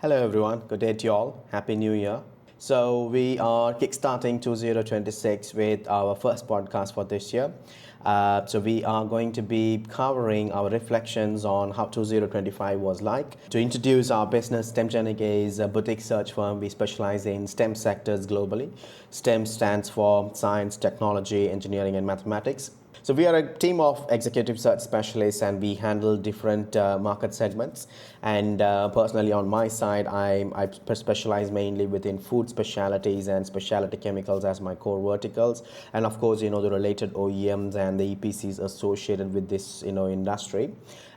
Hello everyone, good day to you all. Happy New Year. So we are kickstarting 2026 with our first podcast for this year. So we are going to be covering our reflections on how 2025 was like. To introduce our business, Stemgenic is a boutique search firm. We specialize in STEM sectors globally. STEM stands for science, technology, engineering, and mathematics. So we are a team of executive search specialists, and we handle different market segments. And personally, on my side, I specialize mainly within food specialties and specialty chemicals as my core verticals. And of course, the related OEMs and the EPCs associated with this industry.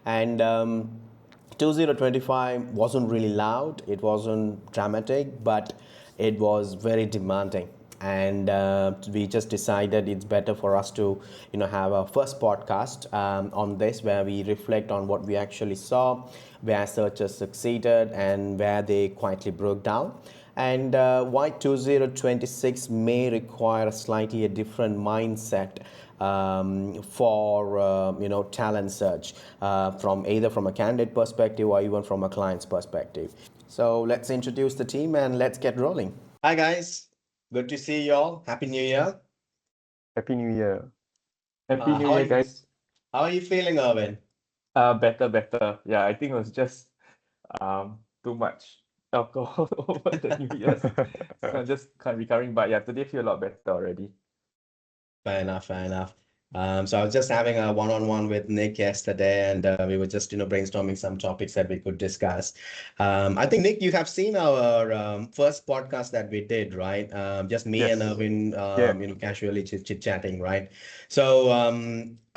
And 2025 wasn't really loud, it wasn't dramatic, but it was very demanding. And we just decided it's better for us to have a first podcast on this, where we reflect on what we actually saw, where searchers succeeded and where they quietly broke down, and why 2026 may require a slightly a different mindset for talent search, from either from a candidate perspective or even from a client's perspective. So let's introduce the team and let's get rolling. Hi guys, good to see you all. Happy New Year. Happy New Year. Happy New How are Year, you? guys. How are you feeling, Erwin? Better. Yeah, I think it was just too much alcohol over the New Year's. So I'm just kind of recovering, but yeah, today feel a lot better already. Fair enough, fair enough. So I was just having a one-on-one with Nick yesterday, and we were just, brainstorming some topics that we could discuss. I think, Nick, you have seen our first podcast that we did, right? Just me and Yes. Erwin, Yeah. casually chit-chatting, right? So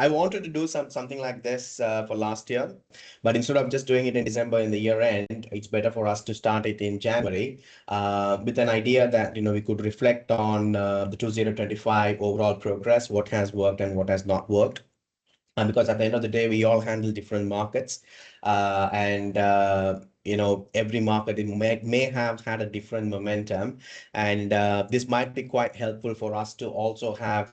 I wanted to do something like this for last year, but instead of just doing it in December in the year end, it's better for us to start it in January with an idea that we could reflect on the 2025 overall progress, what has worked and what has not worked. And because at the end of the day, we all handle different markets, and every market may have had a different momentum, and this might be quite helpful for us to also have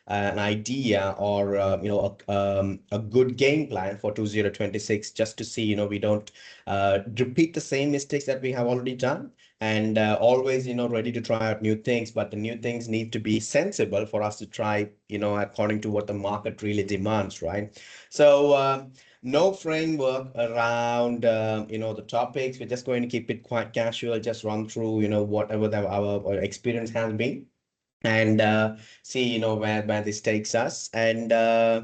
an idea or a good game plan for 2026, just to see we don't repeat the same mistakes that we have already done, and always ready to try out new things, but the new things need to be sensible for us to try according to what the market really demands, right? So no framework around the topics. We're just going to keep it quite casual, just run through whatever our experience has been, and see where this takes us. And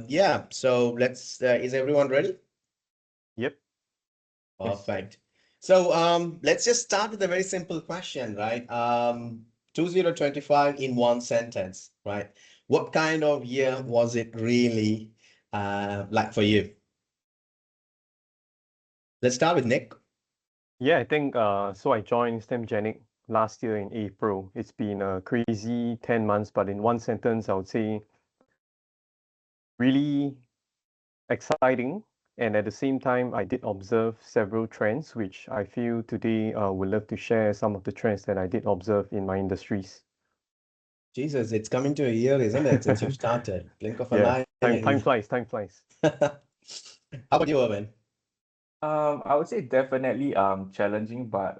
yeah, so let's is everyone ready? Yep. Yes. Perfect. So let's just start with a very simple question, right? 2025 in one sentence, right? What kind of year was it really like for you? Let's start with Nick. Yeah, I think so I joined Stemgenic last year in April. It's been a crazy 10 months, but in one sentence, I would say really exciting. And at the same time, I did observe several trends, which I feel today would love to share some of the trends that I did observe in my industries. Jesus, it's coming to a year, isn't it, since you've started? Blink of an Yeah, eye. time flies, time flies. How about you, Erwin? I would say definitely challenging, but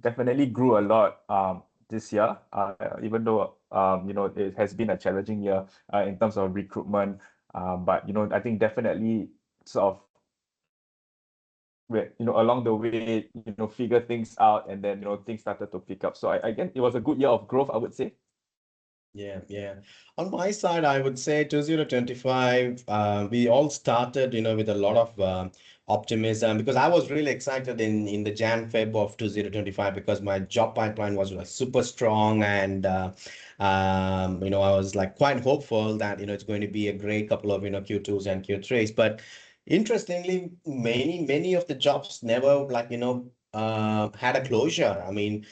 definitely grew a lot this year. Even though it has been a challenging year in terms of recruitment, but I think definitely sort of along the way figure things out, and then things started to pick up. So I guess it was a good year of growth, I would say. Yeah, yeah. On my side, I would say 2025, we all started, with a lot of optimism, because I was really excited in the Jan-Feb of 2025, because my job pipeline was like super strong, and I was like quite hopeful that it's going to be a great couple of Q2s and Q3s. But interestingly, many of the jobs never like had a closure. I mean,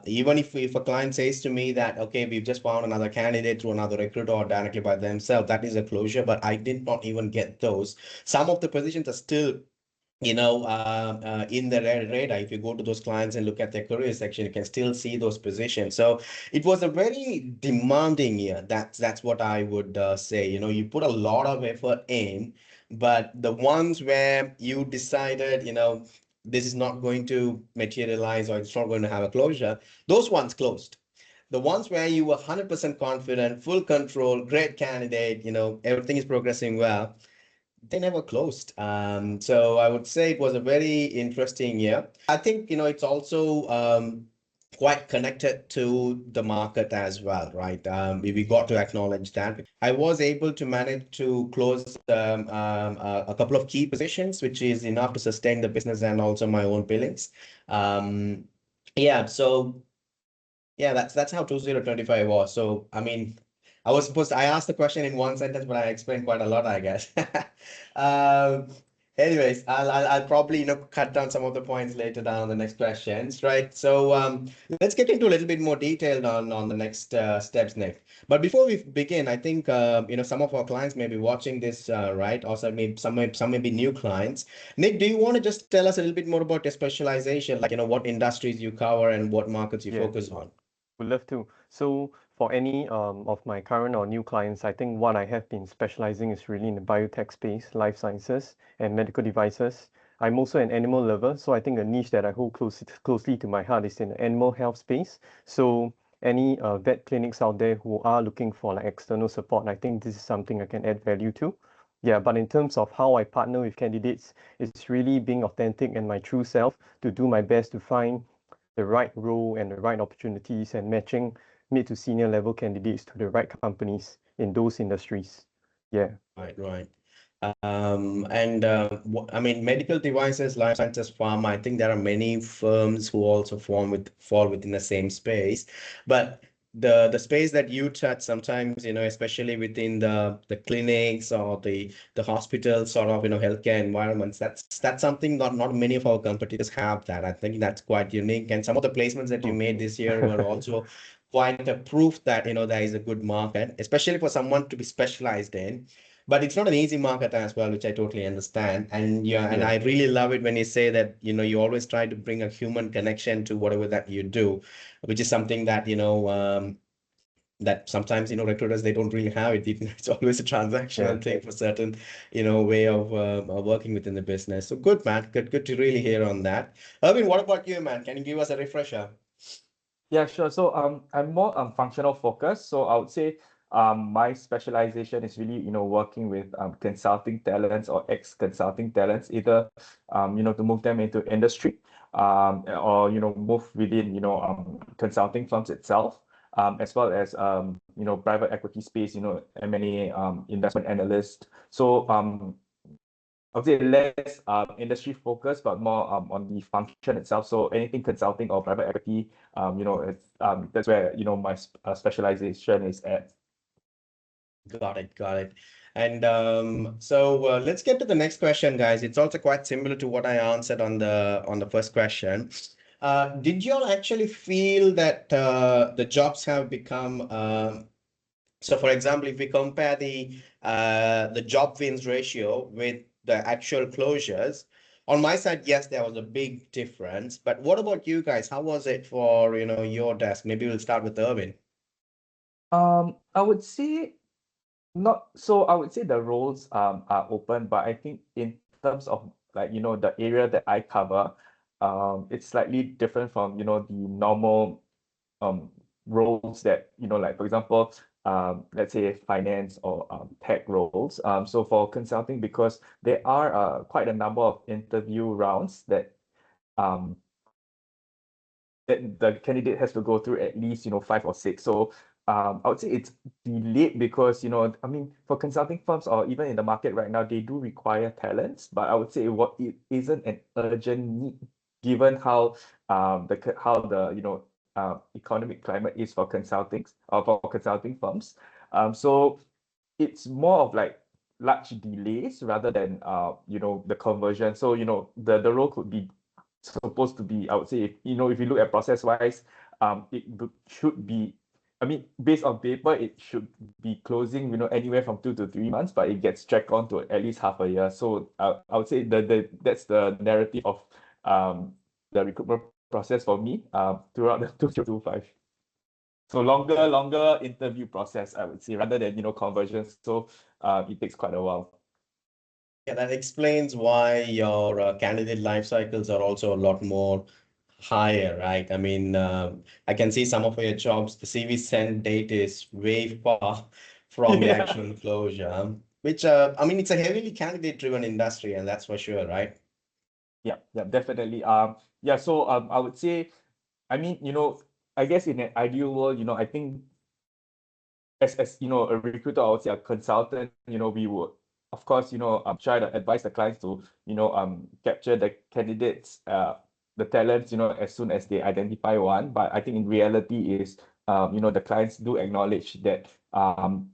even if a client says to me that, okay, we've just found another candidate through another recruiter or directly by themselves, that is a closure, but I did not even get those. Some of the positions are still in the radar. If you go to those clients and look at their career section, you can still see those positions. So it was a very demanding year. That's what I would say. You put a lot of effort in, but the ones where you decided, this is not going to materialize or it's not going to have a closure, those ones closed. The ones where you were 100% confident, full control, great candidate, everything is progressing well, they never closed. So I would say it was a very interesting year. I think, it's also quite connected to the market as well, right? We got to acknowledge that. I was able to manage to close a couple of key positions, which is enough to sustain the business and also my own billings. Yeah, so yeah, that's how 2025 was. So, I mean, I asked the question in one sentence, but I explained quite a lot, I guess. Um, Anyways, I'll probably, cut down some of the points later down the next questions, right? So, let's get into a little bit more detailed on the next steps, Nick. But before we begin, I think, some of our clients may be watching this, right? Also, maybe some may be new clients. Nick, do you want to just tell us a little bit more about your specialization, like, what industries you cover and what markets you Yeah. focus on? Would love to. So for any of my current or new clients, I think what I have been specializing is really in the biotech space, life sciences, and medical devices. I'm also an animal lover, so I think a niche that I hold closely to my heart is in the animal health space. So any vet clinics out there who are looking for like external support, I think this is something I can add value to. Yeah, but in terms of how I partner with candidates, it's really being authentic and my true self to do my best to find the right role and the right opportunities and matching mid to senior level candidates to the right companies in those industries. Yeah. Right. And I mean, medical devices, life sciences, pharma, I think there are many firms who also fall within the same space. But the space that you touch sometimes, especially within the clinics or the hospital sort of, healthcare environments, that's something not many of our competitors have that. I think that's quite unique. And some of the placements that you made this year were also quite a proof that, there is a good market, especially for someone to be specialized in. But it's not an easy market as well, which I totally understand. And yeah, and Yeah. I really love it when you say that, you always try to bring a human connection to whatever that you do, which is something that, that sometimes, recruiters, they don't really have it. It's always a transactional thing for certain, way of working within the business. So good, man. Good to really hear on that. Erwin, what about you, man? Can you give us a refresher? Yeah, sure. So I'm more functional focused. So I would say my specialization is really, working with consulting talents or ex-consulting talents, either to move them into industry or move within consulting firms itself, as well as private equity space, M&A, investment analyst. So I would say less industry focused, but more on the function itself. So anything consulting or private equity, it's that's where my specialization is at. Got it. And so let's get to the next question, guys. It's also quite similar to what I answered on the first question. Did you all actually feel that the jobs have become so for example, if we compare the job wins ratio with the actual closures, on my side, yes, there was a big difference. But what about you guys? How was it for, your desk? Maybe we'll start with Erwin. I would say not so. I would say the roles are open, but I think in terms of like the area that I cover, it's slightly different from the normal roles that like for example let's say finance or tech roles. So for consulting, because there are quite a number of interview rounds um that the candidate has to go through, at least 5 or 6. So I would say it's delayed because I mean, for consulting firms or even in the market right now, they do require talents, but I would say it isn't an urgent need given how the economic climate is for consulting or for consulting firms. So it's more of like large delays rather than the conversion. So the role could be supposed to be, I would say, if you look at process wise, should be, I mean, based on paper, it should be closing, anywhere from 2 to 3 months, but it gets dragged on to at least half a year. So I would say that's the narrative of the recruitment process for me throughout the 2025. So longer interview process, I would say, rather than conversions. So it takes quite a while. Yeah, that explains why your candidate life cycles are also a lot more higher, right? I mean, I can see some of your jobs, the CV send date is way far from the Yeah. actual closure, which, I mean, it's a heavily candidate-driven industry, and that's for sure, right? Yeah, yeah, definitely. Yeah, so I would say, I mean, I guess in an ideal world, I think as a recruiter, I would say a consultant, we would, of course, try to advise the clients to, capture the candidates, the talents, as soon as they identify one. But I think in reality is, the clients do acknowledge that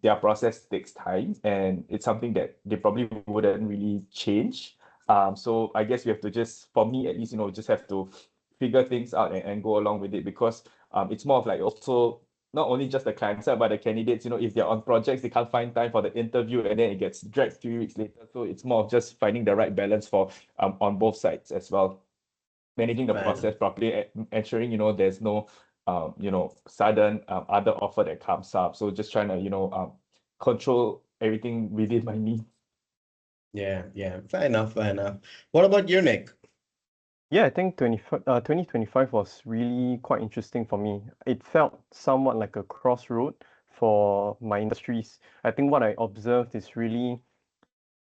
their process takes time, and it's something that they probably wouldn't really change. So I guess we have to just, for me at least, just have to figure things out and go along with it, because it's more of like also not only just the client side, but the candidates, if they're on projects, they can't find time for the interview, and then it gets dragged 3 weeks later. So it's more of just finding the right balance for on both sides as well, managing the Fair enough. process properly, ensuring there's no sudden other offer that comes up. So just trying to control everything within my means. Yeah, yeah, fair enough, fair enough. What about you, Nick? Yeah, I think 2025 was really quite interesting for me. It felt somewhat like a crossroad for my industries. I think what I observed is really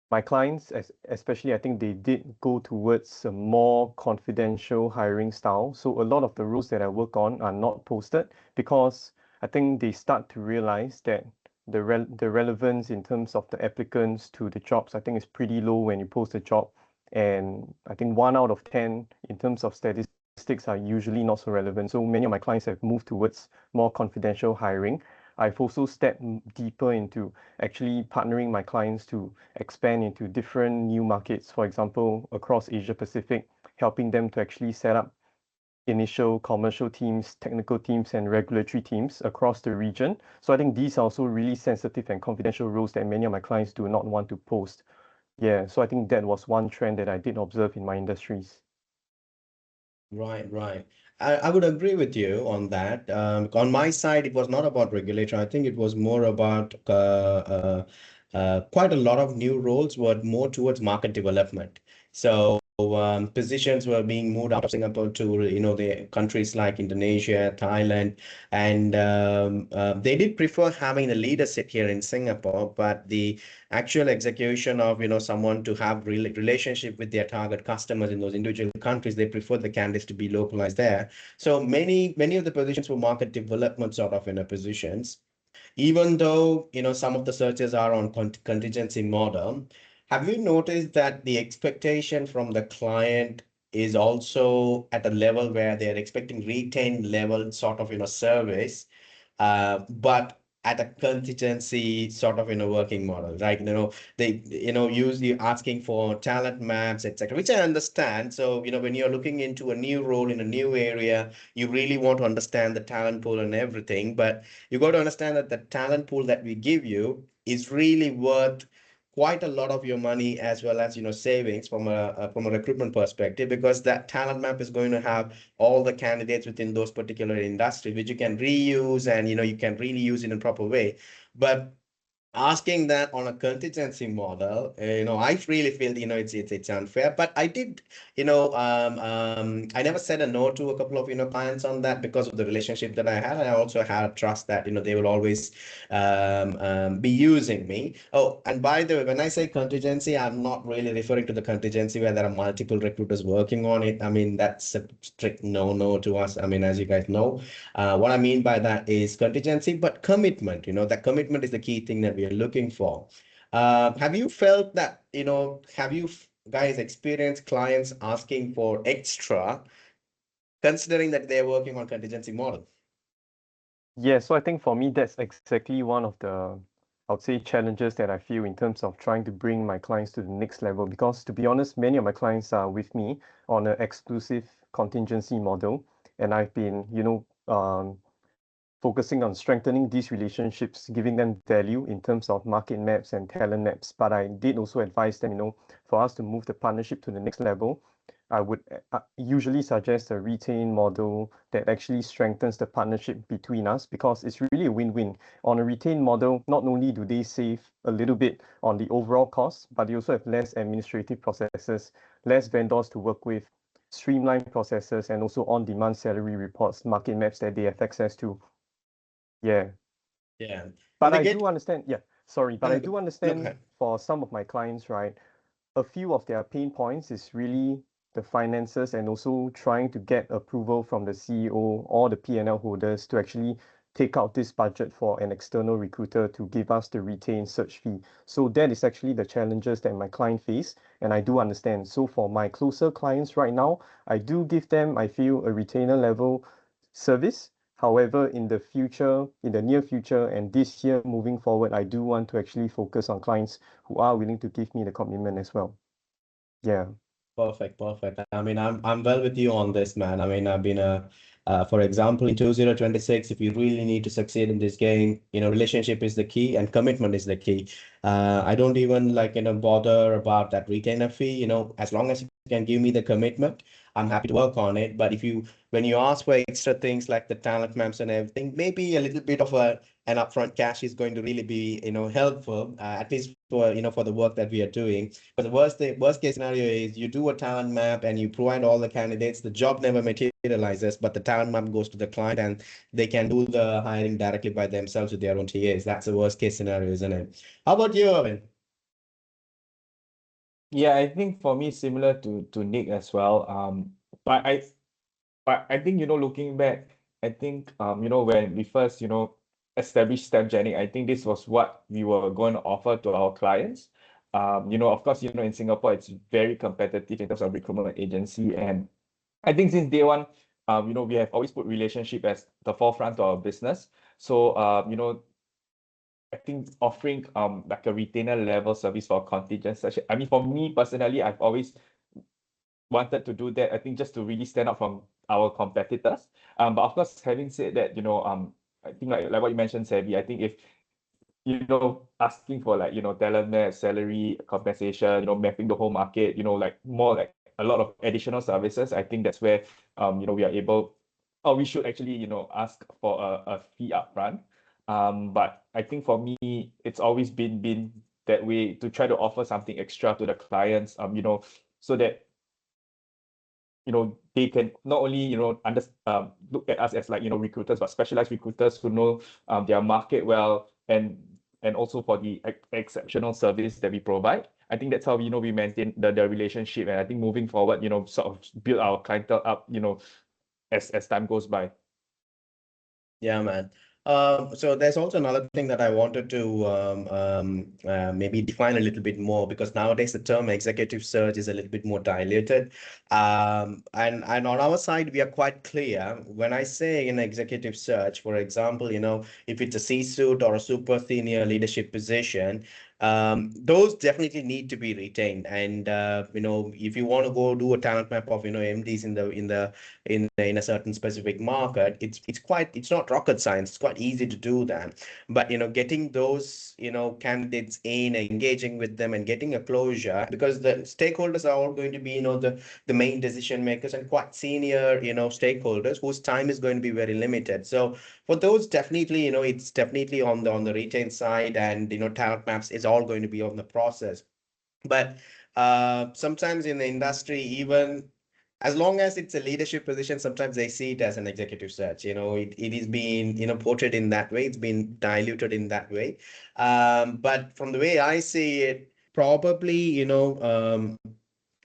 my clients, especially, I think they did go towards a more confidential hiring style. So a lot of the roles that I work on are not posted because I think they start to realize that the relevance in terms of the applicants to the jobs, I think is pretty low when you post a job. And I think 1 out of 10 in terms of statistics are usually not so relevant. So many of my clients have moved towards more confidential hiring. I've also stepped deeper into actually partnering my clients to expand into different new markets, for example, across Asia Pacific, helping them to actually set up initial commercial teams, technical teams, and regulatory teams across the region. So I think these are also really sensitive and confidential roles that many of my clients do not want to post. Yeah, so I think that was one trend that I did observe in my industries. Right, right. I would agree with you on that. On my side, it was not about regulatory. I think it was more about quite a lot of new roles were more towards market development. So positions were being moved out of Singapore to the countries like Indonesia, Thailand, and they did prefer having the leader sit here in Singapore, but the actual execution of someone to have relationship with their target customers in those individual countries, they prefer the candidates to be localized there. So many of the positions were market development sort of positions, even though some of the searches are on contingency model. Have you noticed that the expectation from the client is also at a level where they're expecting retained level sort of service, but at a contingency sort of working model, right? They usually asking for talent maps, etc., which I understand. So when you're looking into a new role in a new area, you really want to understand the talent pool and everything, but you got to understand that the talent pool that we give you is really worth quite a lot of your money, as well as savings from a recruitment perspective, because that talent map is going to have all the candidates within those particular industries, which you can reuse, and you can really use in a proper way. But asking that on a contingency model, I really feel, it's unfair. But I did, I never said a no to a couple of, clients on that because of the relationship that I had. I also had trust that, they will always be using me. Oh, and by the way, when I say contingency, I'm not really referring to the contingency where there are multiple recruiters working on it. I mean, that's a strict no to us. I mean, as you guys know, what I mean by that is contingency, but commitment. That commitment is the key thing that we are looking for. Have you felt that, have you guys experienced clients asking for extra, considering that they're working on contingency model? Yeah, so I think for me, that's exactly one of the, I would say, challenges that I feel in terms of trying to bring my clients to the next level. Because to be honest, many of my clients are with me on an exclusive contingency model, and I've been, focusing on strengthening these relationships, giving them value in terms of market maps and talent maps. But I did also advise them, for us to move the partnership to the next level, I would usually suggest a retain model that actually strengthens the partnership between us, because it's really a win-win. On a retain model, not only do they save a little bit on the overall cost, but they also have less administrative processes, less vendors to work with, streamlined processes, and also on-demand salary reports, market maps that they have access to. Yeah. Yeah. But And they I get do understand, yeah, sorry, but I do no, understand okay. for some of my clients, right? A few of their pain points is really the finances and also trying to get approval from the CEO or the P&L holders to actually take out this budget for an external recruiter to give us the retained search fee. So that is actually the challenges that my client face, and I do understand. So for my closer clients right now, I do give them, I feel, a retainer level service. However, in the future, in the near future, and this year moving forward, I do want to actually focus on clients who are willing to give me the commitment as well. Yeah. Perfect, perfect. I mean, I'm well with you on this, man. I mean, I've been for example, in 2026, if you really need to succeed in this game, relationship is the key and commitment is the key. I don't even bother about that retainer fee, as long as you can give me the commitment, I'm happy to work on it. But when you ask for extra things like the talent maps and everything, maybe a little bit of an upfront cash is going to really be, helpful, at least for the work that we are doing. But the worst case scenario is you do a talent map and you provide all the candidates, the job never materializes, but the talent map goes to the client and they can do the hiring directly by themselves with their own TAs. That's the worst case scenario, isn't it? How about you, Erwin? Yeah, I think for me, similar to Nick as well. But I think, looking back, I think, when we first, established Stemgenic, I think this was what we were going to offer to our clients. Of course, in Singapore, it's very competitive in terms of recruitment agency. And I think since day one, we have always put relationship as the forefront of our business. So, I think offering like a retainer level service for contingent such, I mean, for me personally, I've always wanted to do that. I think just to really stand out from our competitors. But of course, having said that, I think like what you mentioned, Sebi, I think if asking for talent map, salary, compensation, mapping the whole market, like more like a lot of additional services, I think that's where we are able, or we should actually, ask for a fee upfront. But I think for me, it's always been that way, to try to offer something extra to the clients, so that they can not only look at us as recruiters, but specialized recruiters who know their market well, and also for the exceptional service that we provide. I think that's how we maintain the relationship, and I think moving forward, sort of build our clientele up, as time goes by. Yeah, man. So there's also another thing that I wanted to maybe define a little bit more, because nowadays the term executive search is a little bit more diluted. And on our side, we are quite clear. When I say an executive search, for example, if it's a C-suite or a super senior leadership position, those definitely need to be retained. And if you want to go do a talent map of MDs in a certain specific market, it's not rocket science. It's quite easy to do that. But getting those candidates in, engaging with them and getting a closure, because the stakeholders are all going to be the main decision makers and quite senior stakeholders whose time is going to be very limited. So for those, definitely it's definitely on the retain side, and talent maps is all going to be on the process. But sometimes in the industry, even as long as it's a leadership position, sometimes they see it as an executive search. It is being portrayed in that way. It's been diluted in that way. But from the way I see it, probably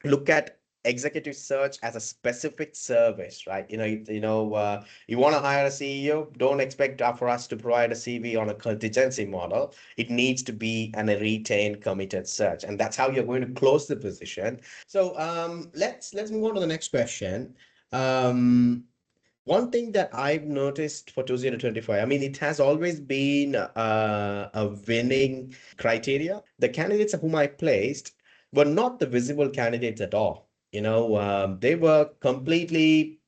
look at executive search as a specific service, right? You want to hire a CEO, don't expect for us to provide a CV on a contingency model. It needs to be a retained committed search, and that's how you're going to close the position. So let's move on to the next question. One thing that I've noticed for 2025, I mean, it has always been a winning criteria. The candidates whom I placed were not the visible candidates at all. They were completely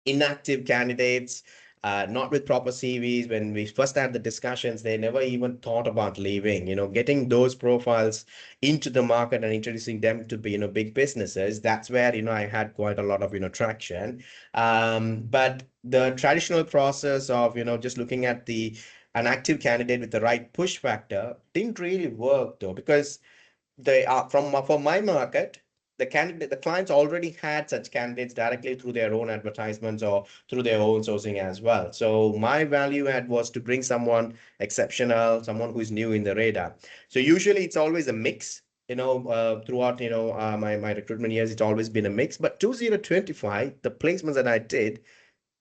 inactive candidates. not with proper CVs. When we first had the discussions, they never even thought about leaving. Getting those profiles into the market and introducing them to be, big businesses. That's where, I had quite a lot of, traction. But the traditional process of, just looking at an active candidate with the right push factor didn't really work though, because they are for my market, the clients already had such candidates directly through their own advertisements or through their own sourcing as well. So my value add was to bring someone exceptional, someone who is new in the radar. So usually it's always a mix. Throughout my recruitment years, it's always been a mix. But 2025, the placements that I did,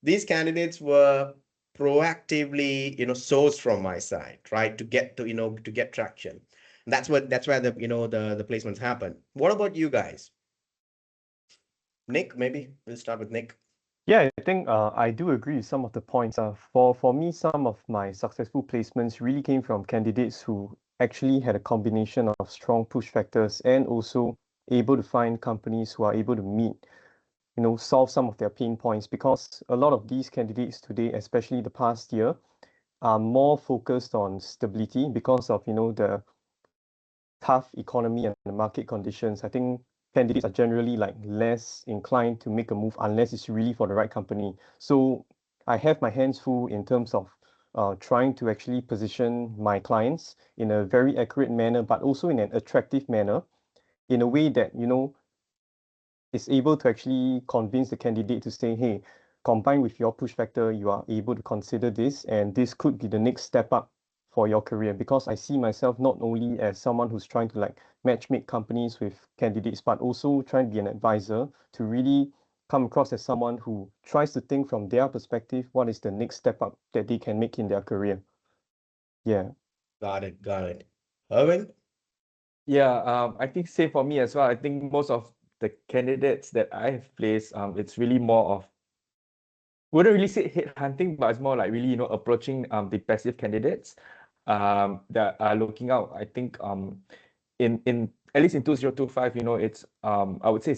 these candidates were proactively sourced from my side, right, to get traction. And that's where the placements happen. What about you guys? Nick, maybe we'll start with Nick. Yeah, I think I do agree with some of the points. For me, some of my successful placements really came from candidates who actually had a combination of strong push factors and also able to find companies who are able to meet, solve some of their pain points, because a lot of these candidates today, especially the past year, are more focused on stability because of, the tough economy and the market conditions. I think candidates are generally like less inclined to make a move unless it's really for the right company. So I have my hands full in terms of trying to actually position my clients in a very accurate manner, but also in an attractive manner, in a way that, is able to actually convince the candidate to say, hey, combined with your push factor, you are able to consider this, and this could be the next step up for your career. Because I see myself not only as someone who's trying to like matchmake companies with candidates, but also trying to be an advisor to really come across as someone who tries to think from their perspective, what is the next step up that they can make in their career. Yeah. Got it. Erwin? Yeah, I think same for me as well. I think most of the candidates that I have placed, it's really more of, wouldn't really say headhunting, but it's more like really, approaching the passive candidates that are looking out. I think in at least in 2025, it's I would say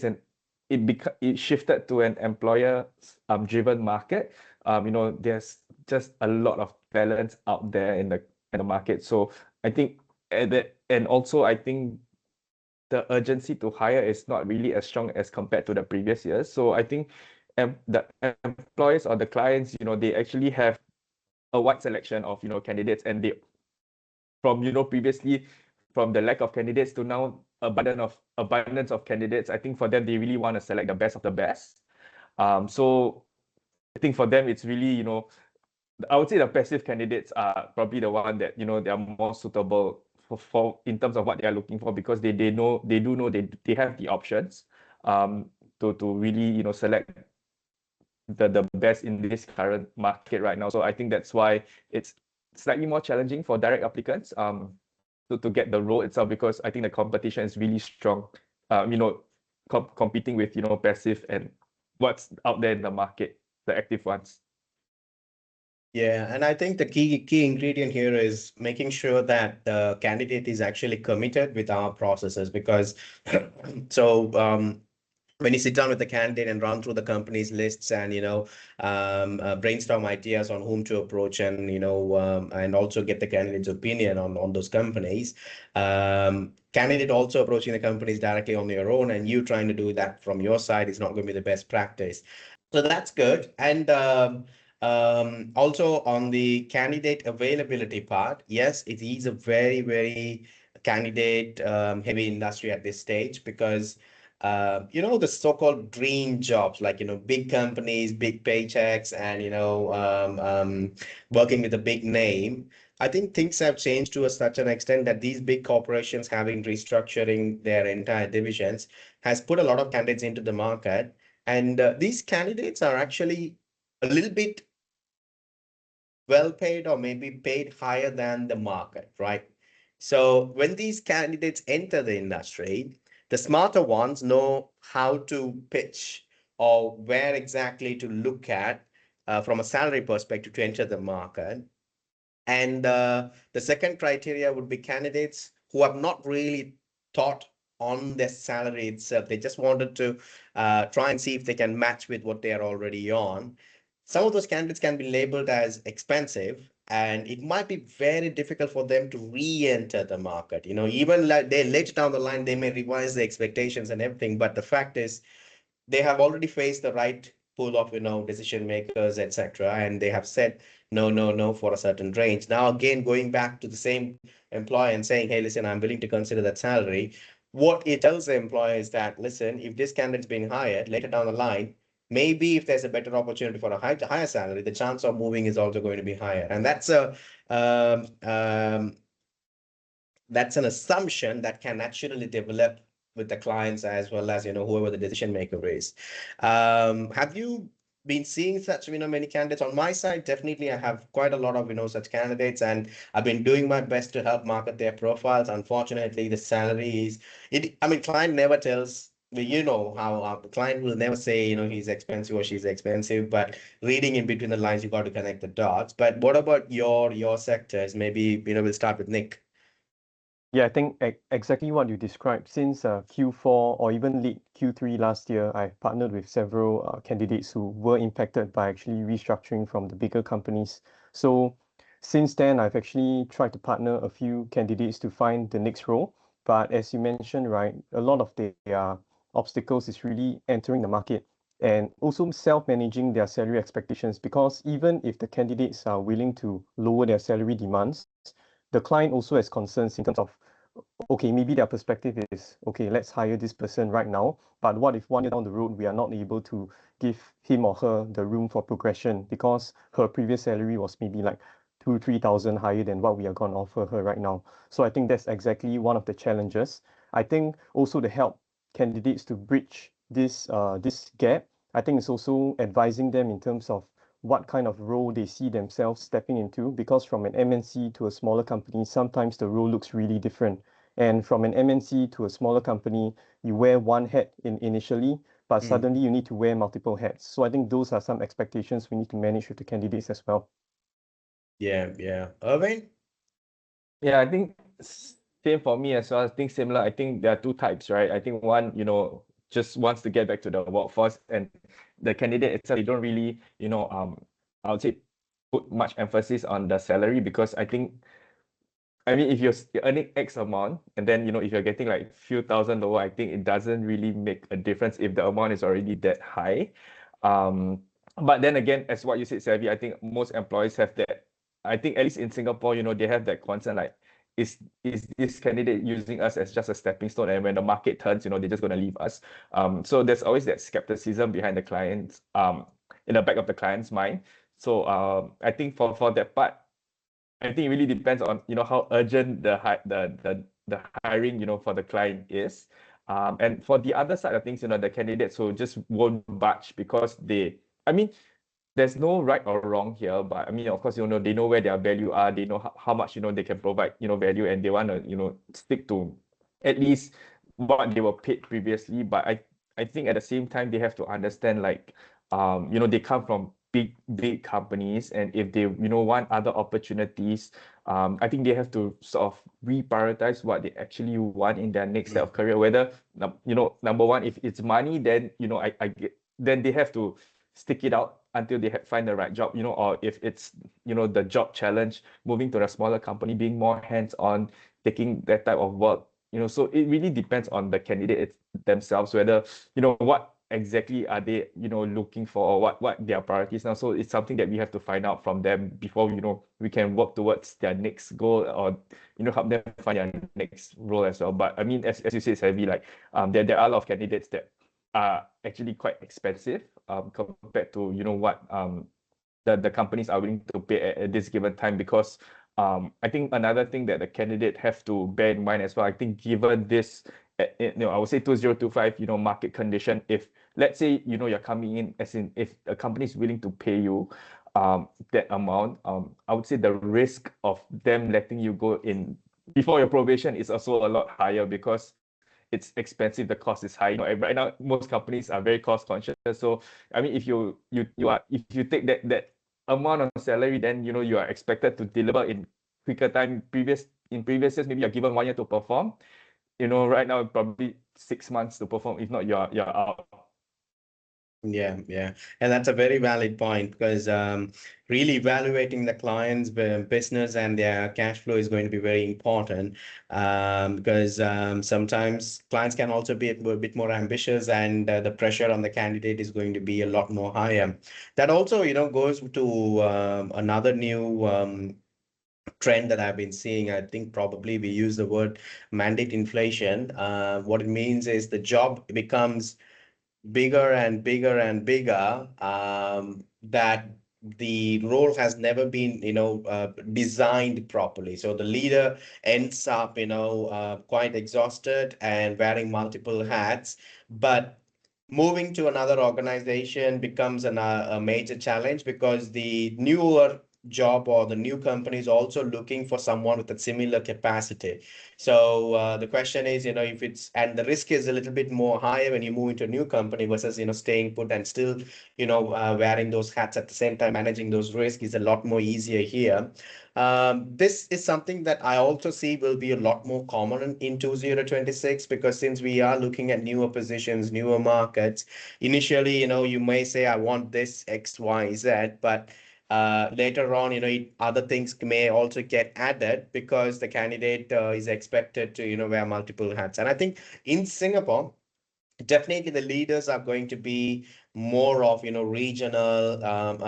it shifted to an employer driven market. There's just a lot of talent out there in the market. So I think and also I think the urgency to hire is not really as strong as compared to the previous years. So I think the employers or the clients, they actually have a wide selection of, candidates, and they from, previously from the lack of candidates to now abundance of candidates. I think for them, they really want to select the best of the best. So I think for them, it's really, I would say the passive candidates are probably the one that, they are more suitable for in terms of what they are looking for, because they do know they have the options to really, select the best in this current market right now. So I think that's why it's slightly more challenging for direct applicants to get the role itself, because I think the competition is really strong. Competing with passive and what's out there in the market, the active ones. Yeah, and I think the key ingredient here is making sure that the candidate is actually committed with our processes, because so when you sit down with the candidate and run through the company's lists and brainstorm ideas on whom to approach, and and also get the candidate's opinion on those companies, candidate also approaching the companies directly on their own, and you trying to do that from your side is not going to be the best practice. So that's good. And also on the candidate availability part, yes, it is a very, very candidate heavy industry at this stage, because the so-called dream jobs, like, big companies, big paychecks, and, working with a big name. I think things have changed to such an extent that these big corporations having restructuring their entire divisions has put a lot of candidates into the market. And these candidates are actually a little bit well paid, or maybe paid higher than the market, right? So when these candidates enter the industry, the smarter ones know how to pitch, or where exactly to look at from a salary perspective to enter the market. And the second criteria would be candidates who have not really thought on their salary itself. They just wanted to try and see if they can match with what they are already on. some of those candidates can be labeled as expensive, and it might be very difficult for them to re-enter the market. Even like they later down the line, they may revise the expectations and everything. But the fact is, they have already faced the right pool of decision makers, etc., and they have said no, no, no for a certain range. Now again, going back to the same employer and saying, hey, listen, I'm willing to consider that salary. What it tells the employer is that, listen, if this candidate's being hired later down the line, maybe if there's a better opportunity for a higher salary, the chance of moving is also going to be higher. And um, um, that's an assumption that can naturally develop with the clients as well as whoever the decision maker is. Have you been seeing such many candidates? On my side, definitely I have quite a lot of such candidates, and I've been doing my best to help market their profiles. Unfortunately, the salary is it. I mean, client never tells. You know how the client will never say he's expensive or she's expensive, but reading in between the lines, you got to connect the dots. But what about your sectors? Maybe we'll start with Nick. Yeah, I think exactly what you described. Since Q4 or even late Q3 last year, I've partnered with several candidates who were impacted by actually restructuring from the bigger companies. So since then, I've actually tried to partner a few candidates to find the next role. But as you mentioned, right, a lot of their obstacles is really entering the market and also self-managing their salary expectations, because even if the candidates are willing to lower their salary demands, the client also has concerns in terms of, okay, maybe their perspective is, okay, let's hire this person right now, but what if 1 year down the road we are not able to give him or her the room for progression because her previous salary was maybe like 2,000-3,000 higher than what we are going to offer her right now. So I think that's exactly one of the challenges. I think also to help candidates to bridge this gap, I think it's also advising them in terms of what kind of role they see themselves stepping into, because from an MNC to a smaller company, sometimes the role looks really different. And from an MNC to a smaller company, you wear one hat initially, but suddenly you need to wear multiple hats. So I think those are some expectations we need to manage with the candidates as well. Yeah, yeah. Irving? Yeah, I think same for me as well. I think similar. I think there are two types, right? I think one, just wants to get back to the workforce, and the candidate itself, they don't really, I would say put much emphasis on the salary, because I mean, if you're earning X amount and then, if you're getting like few thousand lower, I think it doesn't really make a difference if the amount is already that high. But then again, as what you said, Savvy, I think most employees have that. I think at least in Singapore, they have that concern, like, is this candidate using us as just a stepping stone, and when the market turns, they're just going to leave us. So there's always that skepticism behind the clients, in the back of the client's mind. So I think for that part, I think it really depends on how urgent the hiring for the client is. And for the other side of things, the candidates who just won't budge because I mean, there's no right or wrong here, but I mean, of course, they know where their value are, they know how much they can provide value, and they want to stick to at least what they were paid previously. But I think at the same time, they have to understand, like, they come from big companies, and if they want other opportunities, I think they have to sort of reprioritize what they actually want in their next step of career. Whether number one, if it's money, then I get, then they have to stick it out until they find the right job, or if it's the job challenge, moving to a smaller company, being more hands-on, taking that type of work. So it really depends on the candidate themselves, whether what exactly are they looking for, or what their priorities now. So it's something that we have to find out from them before we can work towards their next goal, or help them find their next role as well. But I mean, as you say, Savvy, like there are a lot of candidates that are actually quite expensive compared to what the companies are willing to pay at this given time. Because I think another thing that the candidate have to bear in mind as well, I think given this I would say 2025 market condition, if let's say you're coming in, as in if a company is willing to pay you that amount, I would say the risk of them letting you go in before your probation is also a lot higher, because it's expensive, the cost is high. Right now most companies are very cost conscious. So I mean, if if you take that amount of salary, then you are expected to deliver in quicker time. In previous years, maybe you're given 1 year to perform. Right now probably 6 months to perform. If not, you're out. Yeah. And that's a very valid point because really evaluating the client's business and their cash flow is going to be very important because sometimes clients can also be a bit more ambitious and the pressure on the candidate is going to be a lot more higher. That also, goes to another new trend that I've been seeing. I think probably we use the word mandate inflation. What it means is the job becomes bigger and bigger and bigger, that the role has never been designed properly, so the leader ends up quite exhausted and wearing multiple hats, but moving to another organization becomes a major challenge because the newer job or the new company is also looking for someone with a similar capacity. So the question is, if it's, and the risk is a little bit more higher when you move into a new company versus, staying put and still, wearing those hats at the same time, managing those risks is a lot more easier here. This is something that I also see will be a lot more common in 2026 because since we are looking at newer positions, newer markets, initially, you may say, I want this X, Y, Z, but later on, other things may also get added because the candidate is expected to, wear multiple hats. And I think in Singapore, definitely the leaders are going to be more of regional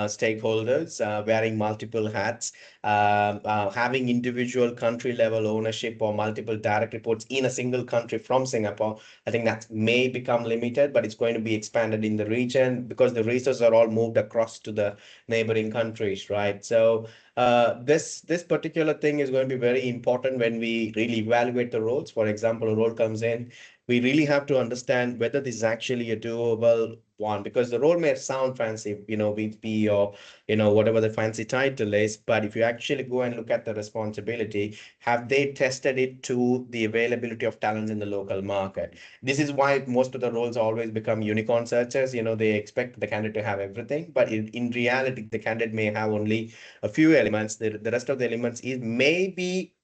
stakeholders wearing multiple hats, having individual country level ownership or multiple direct reports in a single country from Singapore. I think that may become limited, but it's going to be expanded in the region because the resources are all moved across to the neighboring countries, right? So this particular thing is going to be very important when we really evaluate the roles. For example, a role comes in, we really have to understand whether this is actually a doable one, because the role may sound fancy, VP or, whatever the fancy title is. But if you actually go and look at the responsibility, have they tested it to the availability of talents in the local market? This is why most of the roles always become unicorn searches. They expect the candidate to have everything, but in reality, the candidate may have only a few elements. The rest of the elements is maybe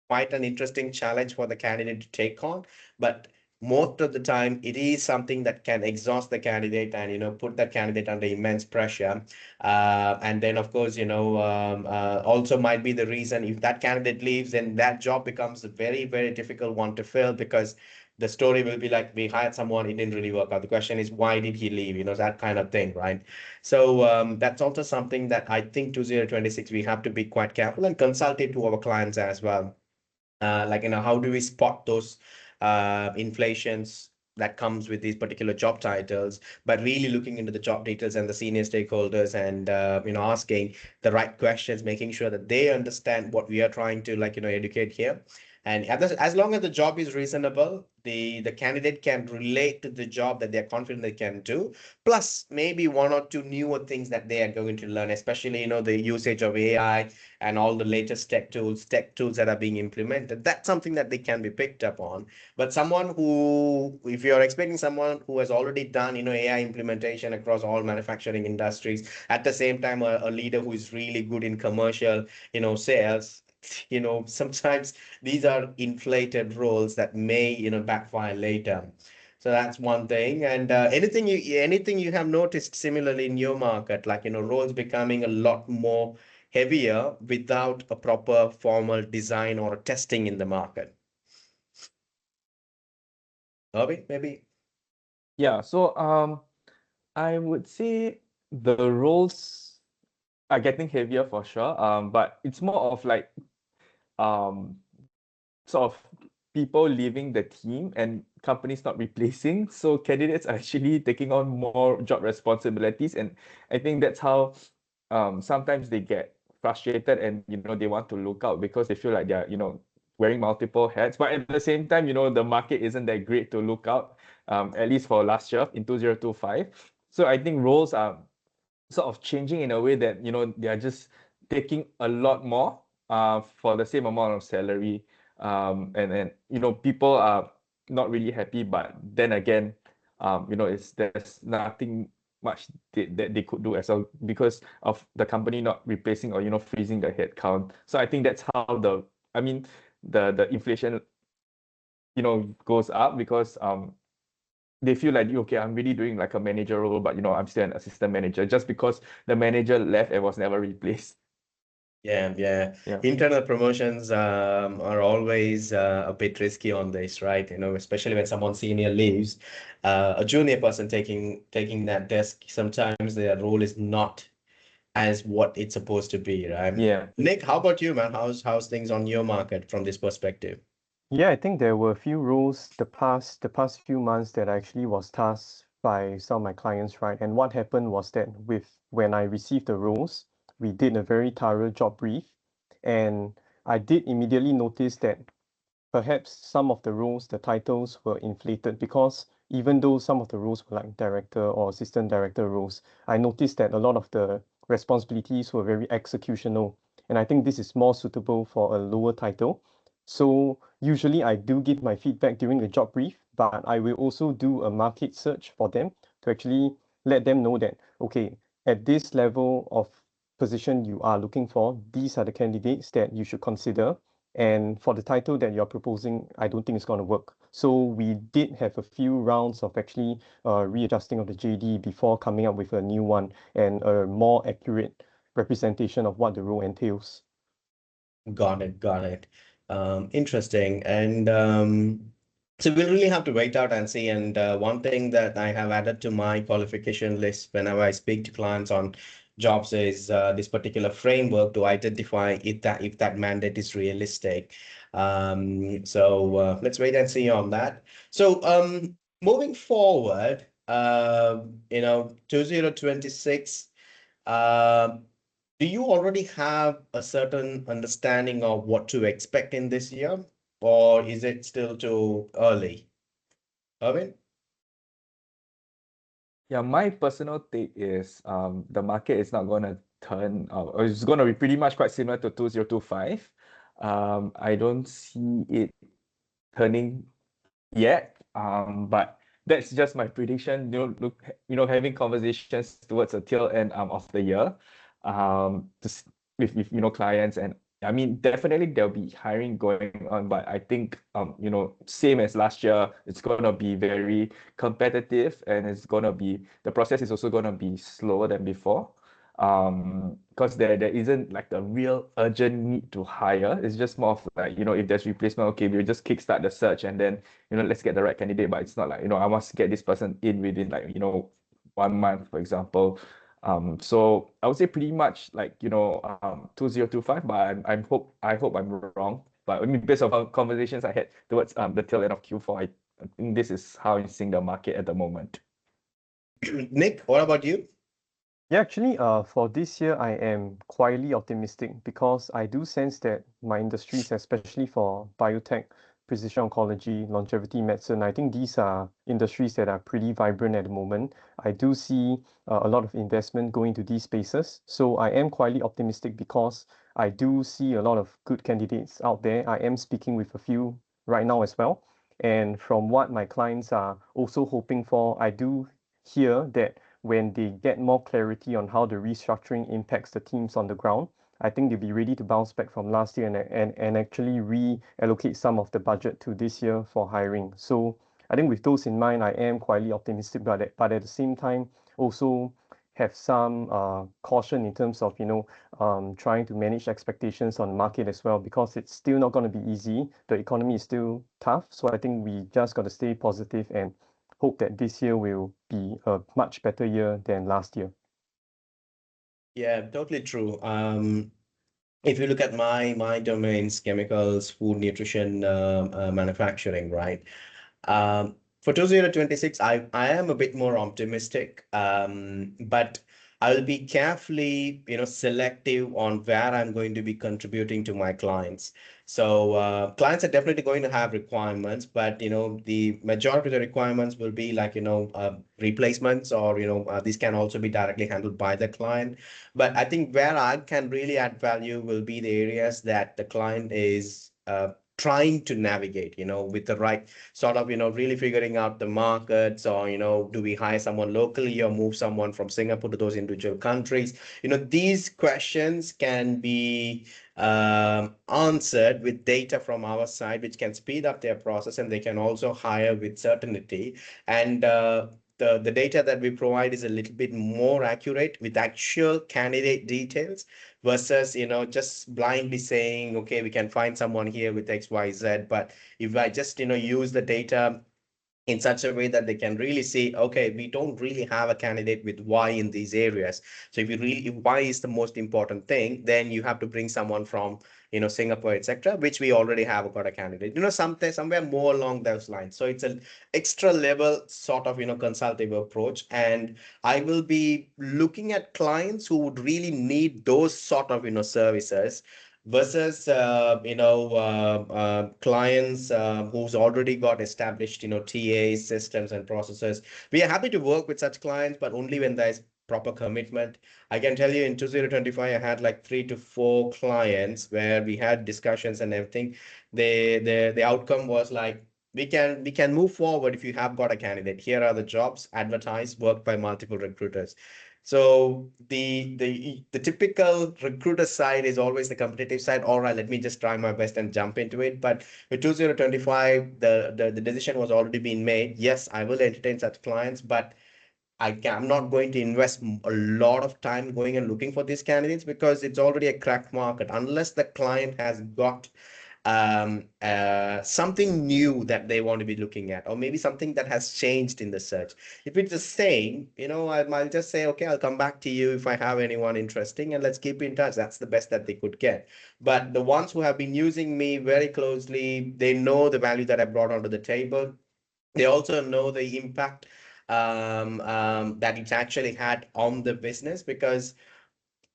quite an interesting challenge for the candidate to take on, but most of the time it is something that can exhaust the candidate and put that candidate under immense pressure. And then of course also might be the reason if that candidate leaves, then that job becomes a very, very difficult one to fill because the story will be like, we hired someone, it didn't really work out. The question is, why did he leave? That kind of thing, right? So that's also something that I think 2026 we have to be quite careful and consult it to our clients as well. Like, how do we spot those inflations that comes with these particular job titles, but really looking into the job details and the senior stakeholders and, asking the right questions, making sure that they understand what we are trying to, like, educate here. And as long as the job is reasonable, the candidate can relate to the job that they're confident they can do, plus maybe one or two newer things that they are going to learn, especially, the usage of AI and all the latest tech tools that are being implemented. That's something that they can be picked up on. But someone who, if you're expecting someone who has already done, AI implementation across all manufacturing industries, at the same time, a leader who is really good in commercial, sales, sometimes these are inflated roles that may, backfire later. So that's one thing. And anything you have noticed similarly in your market, like, roles becoming a lot more heavier without a proper formal design or testing in the market. Irving, maybe? Yeah, so I would say the roles are getting heavier for sure. But it's more of like um sort of people leaving the team and companies not replacing. So candidates are actually taking on more job responsibilities, and I think that's how sometimes they get frustrated and they want to look out because they feel like they're wearing multiple hats. But at the same time, the market isn't that great to look out. At least for last year in 2025. So I think roles are sort of changing in a way that they are just taking a lot more for the same amount of salary, and people are not really happy, but then again there's nothing much that they could do as well because of the company not replacing or freezing the headcount. So I think that's how the inflation goes up because they feel like, okay, I'm really doing like a manager role, but I'm still an assistant manager just because the manager left and was never replaced. Yeah, yeah. Yeah. Internal promotions are always a bit risky on this, right? Especially when someone senior leaves, a junior person taking that desk, sometimes their role is not as what it's supposed to be, right? Yeah. Nick, how about you, man? How's things on your market from this perspective? Yeah, I think there were a few roles the past few months that I actually was tasked by some of my clients, right? And what happened was that when I received the roles, we did a very thorough job brief, and I did immediately notice that perhaps some of the roles, the titles were inflated because even though some of the roles were like director or assistant director roles, I noticed that a lot of the responsibilities were very executional. And I think this is more suitable for a lower title. So usually I do give my feedback during the job brief, but I will also do a market search for them to actually let them know that, okay, at this level of position you are looking for, these are the candidates that you should consider. And for the title that you're proposing, I don't think it's going to work. So we did have a few rounds of actually readjusting of the JD before coming up with a new one and a more accurate representation of what the role entails. Got it, got it. Interesting. And so we'll really have to wait out and see. And one thing that I have added to my qualification list whenever I speak to clients on jobs is this particular framework to identify if that mandate is realistic. So let's wait and see on that. So moving forward, 2026. Do you already have a certain understanding of what to expect in this year, or is it still too early? Erwin? Yeah, my personal take is the market is not going to turn, or it's going to be pretty much quite similar to 2025. I don't see it turning yet, but that's just my prediction. Look, having conversations towards the tail end of the year, with clients, and I mean, definitely there'll be hiring going on, but I think same as last year, it's gonna be very competitive, and the process is also gonna be slower than before. Because there isn't like a real urgent need to hire. It's just more of like, if there's replacement, okay, we'll just kickstart the search and then, let's get the right candidate. But it's not like, I must get this person in within like, 1 month, for example. So I would say pretty much like, 2025, but I hope I'm wrong. But I mean, based on conversations I had towards the tail end of Q4, I think this is how I'm seeing the market at the moment. Nick, what about you? Yeah, actually, for this year, I am quietly optimistic because I do sense that my industries, especially for biotech, precision oncology, longevity medicine, I think these are industries that are pretty vibrant at the moment. I do see a lot of investment going to these spaces. So I am quietly optimistic because I do see a lot of good candidates out there. I am speaking with a few right now as well. And from what my clients are also hoping for, I do hear that when they get more clarity on how the restructuring impacts the teams on the ground, I think they'll be ready to bounce back from last year and actually reallocate some of the budget to this year for hiring. So I think with those in mind, I am quietly optimistic about it, but at the same time, also have some caution in terms of trying to manage expectations on the market as well because it's still not going to be easy. The economy is still tough, so I think we just got to stay positive and hope that this year will be a much better year than last year. Yeah, totally true. If you look at my domains, chemicals, food, nutrition, manufacturing, right? For 2026, I am a bit more optimistic, but I'll be carefully, selective on where I'm going to be contributing to my clients. So clients are definitely going to have requirements, but the majority of the requirements will be like replacements, or these can also be directly handled by the client. But I think where I can really add value will be the areas that the client is trying to navigate, with the right sort of, really figuring out the markets, or, do we hire someone locally or move someone from Singapore to those individual countries? These questions can be answered with data from our side, which can speed up their process, and they can also hire with certainty. And the data that we provide is a little bit more accurate with actual candidate details versus, just blindly saying, okay, we can find someone here with XYZ. But if I just, use the data in such a way that they can really see, okay, we don't really have a candidate with Y in these areas. So if Y is the most important thing, then you have to bring someone from, Singapore, etc., which we already have got a candidate, somewhere more along those lines. So it's an extra level sort of, consultative approach. And I will be looking at clients who would really need those sort of, services versus clients who's already got established TAs, systems and processes. We are happy to work with such clients, but only when there's proper commitment. I can tell you in 2025 I had like 3 to 4 clients where we had discussions and everything. The outcome was like, we can move forward if you have got a candidate. Here are the jobs advertised, worked by multiple recruiters. So the typical recruiter side is always the competitive side. All right, let me just try my best and jump into it. But with 2025, the decision was already being made. Yes, I will entertain such clients, but I'm not going to invest a lot of time going and looking for these candidates, because it's already a cracked market. Unless the client has got something new that they want to be looking at, or maybe something that has changed in the search. If it's the same, I'll just say, okay, I'll come back to you if I have anyone interesting, and let's keep in touch. That's the best that they could get. But the ones who have been using me very closely, they know the value that I brought onto the table. They also know the impact that it's actually had on the business, because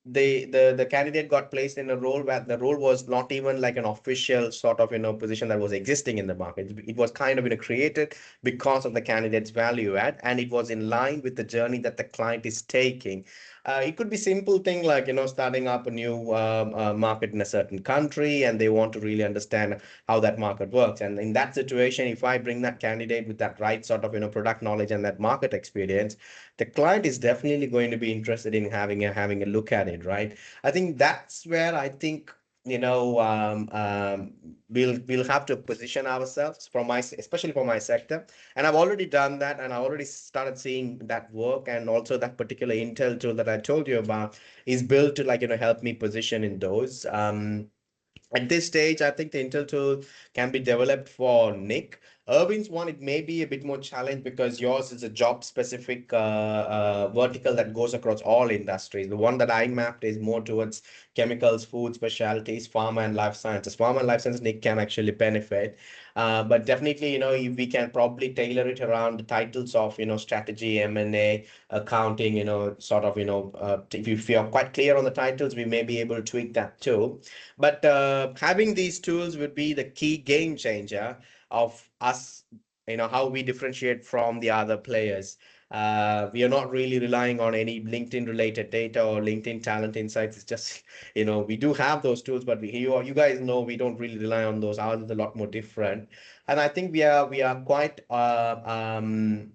the candidate got placed in a role where the role was not even like an official sort of position that was existing in the market. It was kind of created because of the candidate's value add, and it was in line with the journey that the client is taking. It could be simple thing like starting up a new market in a certain country, and they want to really understand how that market works. And in that situation, if I bring that candidate with that right sort of product knowledge and that market experience, the client is definitely going to be interested in having a look at it, right? I think that's where I think we'll have to position ourselves especially for my sector. And I've already done that, and I already started seeing that work. And also that particular Intel tool that I told you about is built to help me position in those. At this stage, I think the Intel tool can be developed for Nick. Erwin's one, it may be a bit more challenged because yours is a job specific vertical that goes across all industries. The one that I mapped is more towards chemicals, food, specialties, pharma and life sciences. Pharma and life sciences, Nick can actually benefit. But definitely, if we can probably tailor it around the titles of, strategy, M&A, accounting, sort of, if you are quite clear on the titles, we may be able to tweak that too. But having these tools would be the key game changer of us, how we differentiate from the other players. We are not really relying on any LinkedIn related data or LinkedIn talent insights. It's just, we do have those tools, but you guys know we don't really rely on those. Ours is a lot more different. And I think we are quite in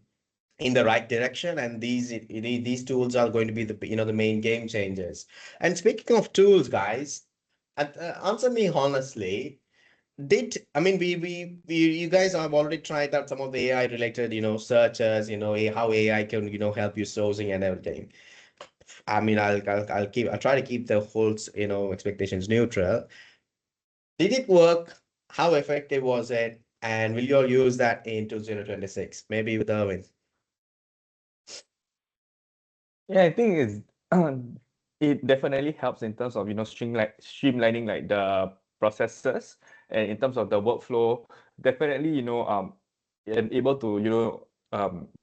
the right direction, and these tools are going to be the main game changers. And speaking of tools, guys, answer me honestly. I mean, you guys have already tried out some of the AI related, searches, how AI can, help you sourcing and everything. I mean, I'll try to keep the whole, expectations neutral. Did it work? How effective was it? And will you all use that in 2026? Maybe with Erwin. Yeah, I think it definitely helps in terms of streamlining like the processes, and in terms of the workflow. Definitely, I'm able to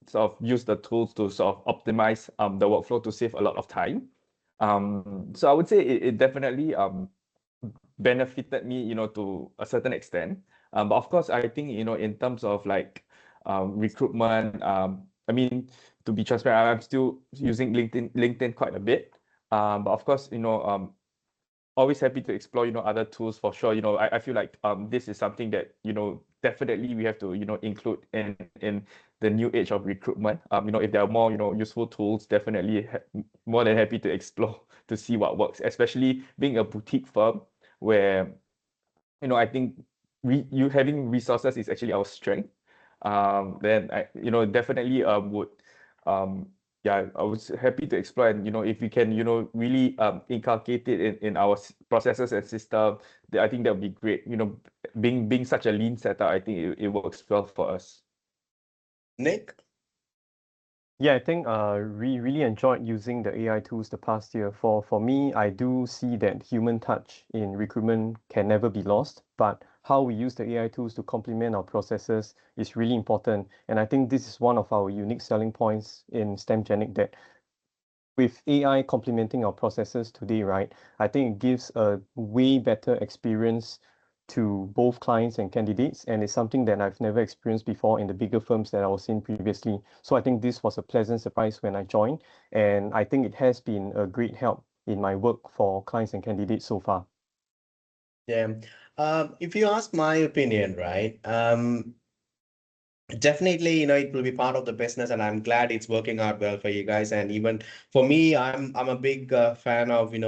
sort of use the tools to sort of optimize the workflow to save a lot of time. So I would say it definitely benefited me, to a certain extent. But of course, I think, in terms of like recruitment, I mean, to be transparent, I'm still using LinkedIn quite a bit. But of course, always happy to explore, other tools for sure. I feel like this is something that, definitely we have to, include in the new age of recruitment. If there are more, useful tools, definitely more than happy to explore to see what works, especially being a boutique firm where, I think you having resources is actually our strength. Then I, definitely would yeah, I was happy to explore, and if we can, really inculcate it in our processes and system, I think that would be great. Being such a lean setup, I think it works well for us. Nick? Yeah, I think we really enjoyed using the AI tools the past year. For me, I do see that human touch in recruitment can never be lost, but how we use the AI tools to complement our processes is really important. And I think this is one of our unique selling points in Stemgenic, that with AI complementing our processes today, right, I think it gives a way better experience to both clients and candidates, and it's something that I've never experienced before in the bigger firms that I was in previously. So I think this was a pleasant surprise when I joined, and I think it has been a great help in my work for clients and candidates so far. Yeah. If you ask my opinion, right, definitely, it will be part of the business, and I'm glad it's working out well for you guys. And even for me, I'm a big fan of using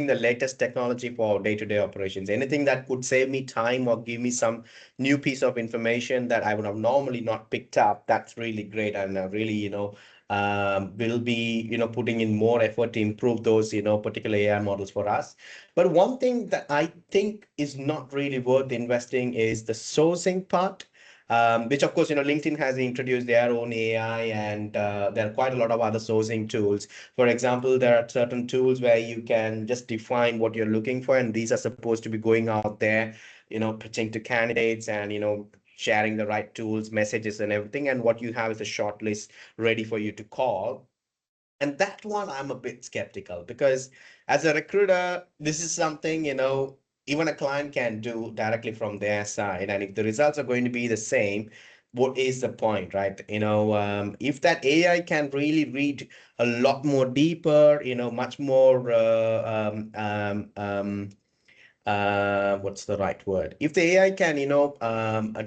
the latest technology for day-to-day operations. Anything that could save me time or give me some new piece of information that I would have normally not picked up. That's really great, and really, will be putting in more effort to improve those particular AI models for us. But one thing that I think is not really worth investing is the sourcing part, which of course, LinkedIn has introduced their own AI, and there are quite a lot of other sourcing tools. For example, there are certain tools where you can just define what you're looking for, and these are supposed to be going out there, pitching to candidates and, sharing the right tools, messages and everything. And what you have is a short list ready for you to call. And that one I'm a bit skeptical, because as a recruiter, this is something, even a client can do directly from their side. And if the results are going to be the same, what is the point, right? If that AI can really read a lot more deeper, much more, what's the right word? If the AI can,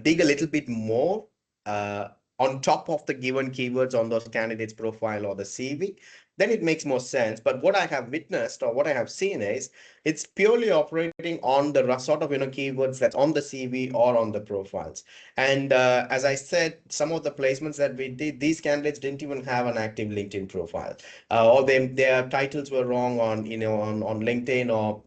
dig a little bit more on top of the given keywords on those candidates' profile or the CV, then it makes more sense. But what I have witnessed or what I have seen is it's purely operating on the sort of keywords that's on the CV or on the profiles. And as I said, some of the placements that we did, these candidates didn't even have an active LinkedIn profile, or their titles were wrong on on LinkedIn, or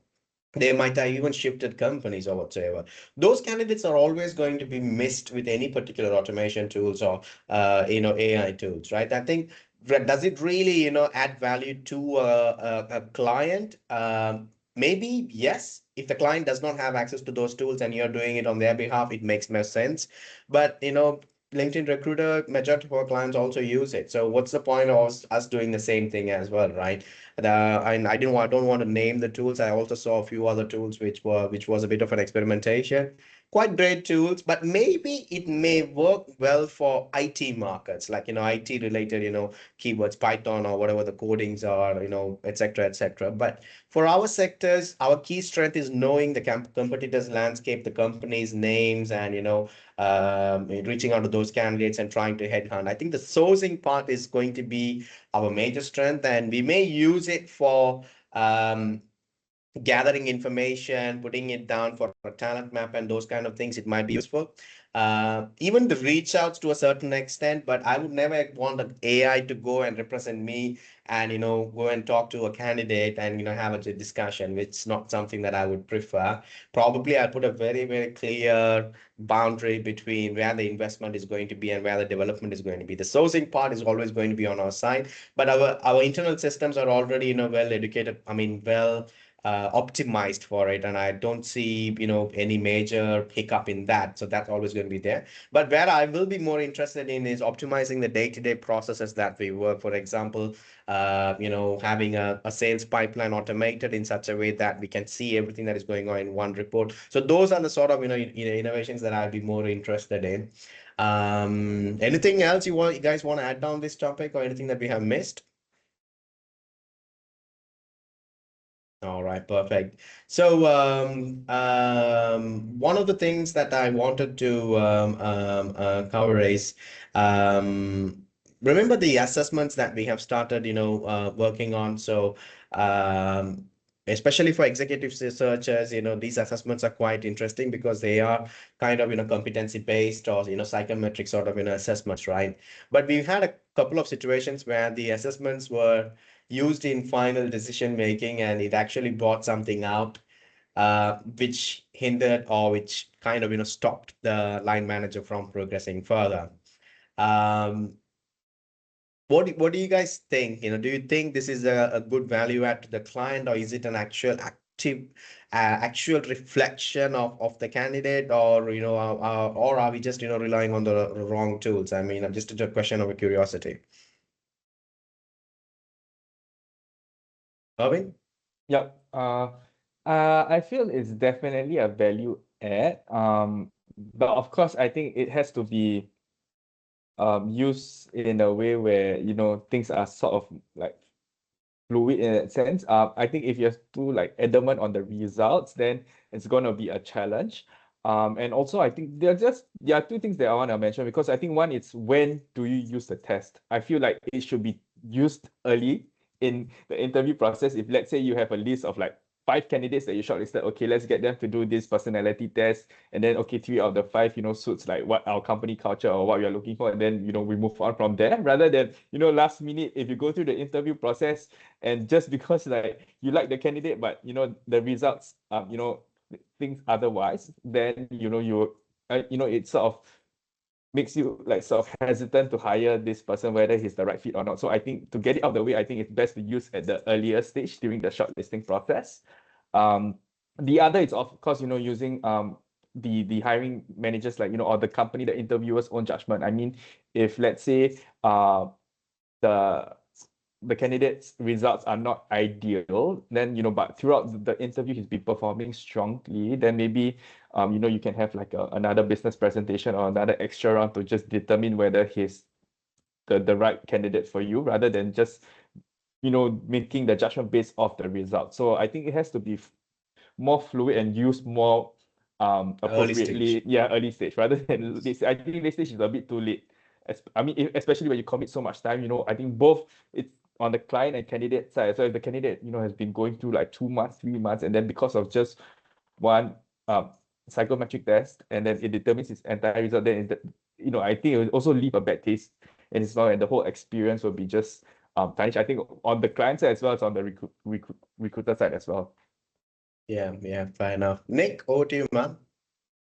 they might have even shifted companies or whatsoever. Those candidates are always going to be missed with any particular automation tools or AI tools, right? I think, does it really add value to a client? Maybe yes. If the client does not have access to those tools and you're doing it on their behalf, it makes more sense. But LinkedIn Recruiter, majority of our clients also use it. So what's the point of us doing the same thing as well, right? And I don't want to name the tools. I also saw a few other tools which was a bit of an experimentation. Quite great tools, but maybe it may work well for IT markets, like IT related, keywords, Python or whatever the codings are, et cetera, et cetera. But for our sectors, our key strength is knowing the competitors landscape, the companies' names, and reaching out to those candidates and trying to headhunt. I think the sourcing part is going to be our major strength, and we may use it for gathering information, putting it down for a talent map and those kind of things. It might be useful. Even the reach outs to a certain extent, but I would never want an AI to go and represent me and go and talk to a candidate and have a discussion, which is not something that I would prefer. Probably I'll put a very, very clear boundary between where the investment is going to be and where the development is going to be. The sourcing part is always going to be on our side, but our internal systems are already well educated. I mean, well optimized for it, and I don't see any major hiccup in that. So that's always going to be there. But where I will be more interested in is optimizing the day-to-day processes that we work. For example, having a sales pipeline automated in such a way that we can see everything that is going on in one report. So those are the sort of innovations that I'll be more interested in. Anything else you guys want to add on this topic, or anything that we have missed? All right, perfect. So one of the things that I wanted to cover is remember the assessments that we have started, working on. So um, especially for executive searchers, these assessments are quite interesting because they are kind of, competency based or, psychometric sort of, assessments, right? But we've had a couple of situations where the assessments were used in final decision making, and it actually brought something out which hindered or which kind of stopped the line manager from progressing further. um, what do you guys think? Do you think this is a good value add to the client, or is it an actual reflection of the candidate, or or are we just relying on the wrong tools? I mean, I'm just a question of a curiosity. Irving? Yep. I feel it's definitely a value add. But of course, I think it has to be used in a way where things are sort of like fluid in that sense. I think if you're too like adamant on the results, then it's gonna be a challenge. And also I think there are two things that I want to mention, because I think one is, when do you use the test? I feel like it should be used early in the interview process. If let's say you have a list of like 5 candidates that you shortlisted, okay, let's get them to do this personality test, and then okay, 3 out of the 5 suits like what our company culture or what we are looking for, and then we move on from there, rather than last minute, if you go through the interview process and just because like you like the candidate, but the results things otherwise, then it sort of makes you like sort of hesitant to hire this person, whether he's the right fit or not. So I think to get it out of the way, I think it's best to use at the earlier stage during the shortlisting process. um the other is of course using the hiring managers, like or the company, the interviewer's own judgment. I mean, if let's say the the candidate's results are not ideal, then but throughout the interview he's been performing strongly, then maybe you can have like another business presentation or another extra round to just determine whether he's the right candidate for you, rather than just making the judgment based off the result. So I think it has to be more fluid and used more Early stage. appropriately, yeah, early stage rather than late stage. I think late stage is a bit too late. I mean, especially when you commit so much time, I think both it's on the client and candidate side. So if the candidate, has been going through like 2 months, 3 months, and then because of just one psychometric test, and then it determines its entire result, then I think it will also leave a bad taste in his mouth, and the whole experience will be just tarnished. I think on the client side as well as on the recruiter side as well. Yeah, fair enough. Nick, over to you, man.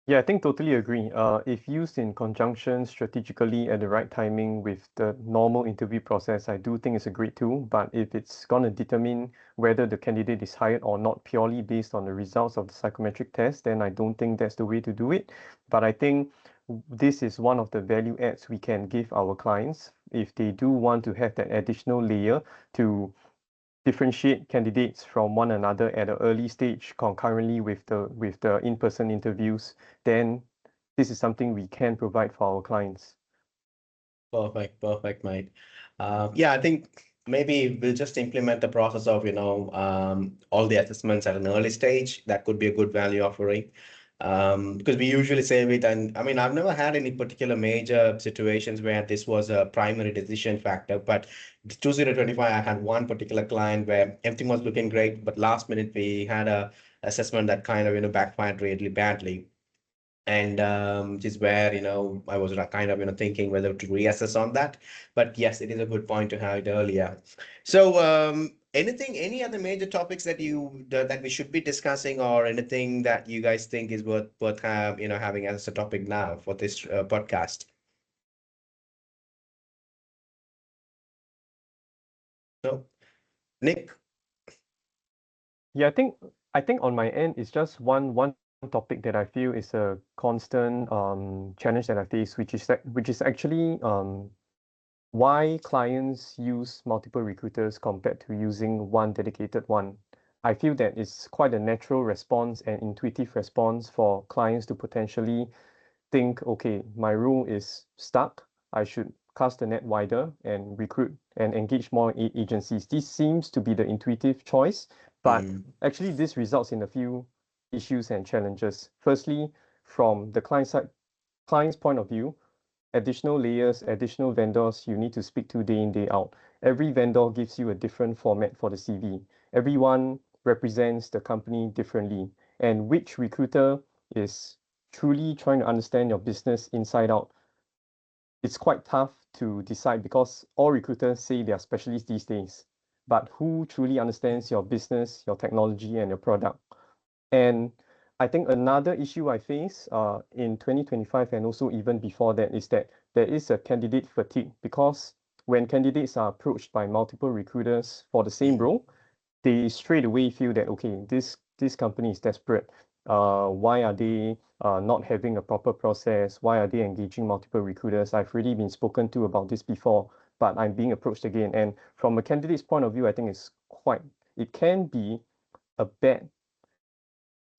Yeah, I think totally agree. If used in conjunction strategically at the right timing with the normal interview process, I do think it's a great tool. But if it's going to determine whether the candidate is hired or not purely based on the results of the psychometric test, then I don't think that's the way to do it. But I think this is one of the value adds we can give our clients if they do want to have that additional layer to differentiate candidates from one another at an early stage concurrently with the in-person interviews, then this is something we can provide for our clients. Perfect, mate. Yeah, I think maybe we'll just implement the process of, all the assessments at an early stage. That could be a good value offering. Because we usually save it, and I mean, I've never had any particular major situations where this was a primary decision factor, but 2025, I had one particular client where everything was looking great, but last minute we had a assessment that kind of, backfired really badly. And which is where I was kind of thinking whether to reassess on that. But yes, it is a good point to have it earlier. So any other major topics that we should be discussing, or anything that you guys think is worth having as a topic now for this podcast? So Nick? Yeah, I think on my end it's just one topic that I feel is a constant challenge that I face, which is actually why clients use multiple recruiters compared to using one dedicated one. I feel that it's quite a natural response and intuitive response for clients to potentially think, okay, my role is stuck. I should cast the net wider and recruit and engage more agencies. This seems to be the intuitive choice. But actually, this results in a few issues and challenges. Firstly, from the client's point of view, additional layers, additional vendors you need to speak to day in, day out. Every vendor gives you a different format for the CV. Everyone represents the company differently. And which recruiter is truly trying to understand your business inside out, it's quite tough to decide because all recruiters say they are specialists these days. But who truly understands your business, your technology, and your product? And I think another issue I face in 2025 and also even before that is that there is a candidate fatigue because when candidates are approached by multiple recruiters for the same role, they straight away feel that, okay, this company is desperate. Why are they not having a proper process? Why are they engaging multiple recruiters? I've already been spoken to about this before, but I'm being approached again. And from a candidate's point of view, I think it can be a bad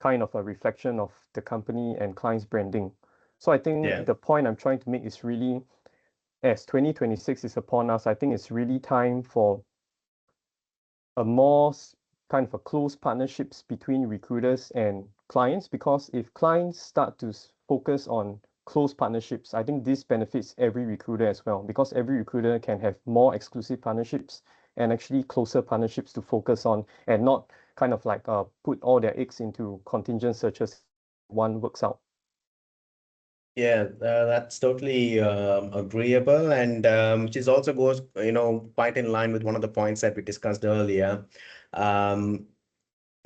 kind of a reflection of the company and client's branding. So I think the point I'm trying to make is really, as 2026 is upon us, I think it's really time for a more kind of a close partnerships between recruiters and clients, because if clients start to focus on close partnerships, I think this benefits every recruiter as well, because every recruiter can have more exclusive partnerships and actually closer partnerships to focus on, and not kind of like put all their eggs into contingent searches. One works out. Yeah, that's totally agreeable, and which is also goes, quite in line with one of the points that we discussed earlier.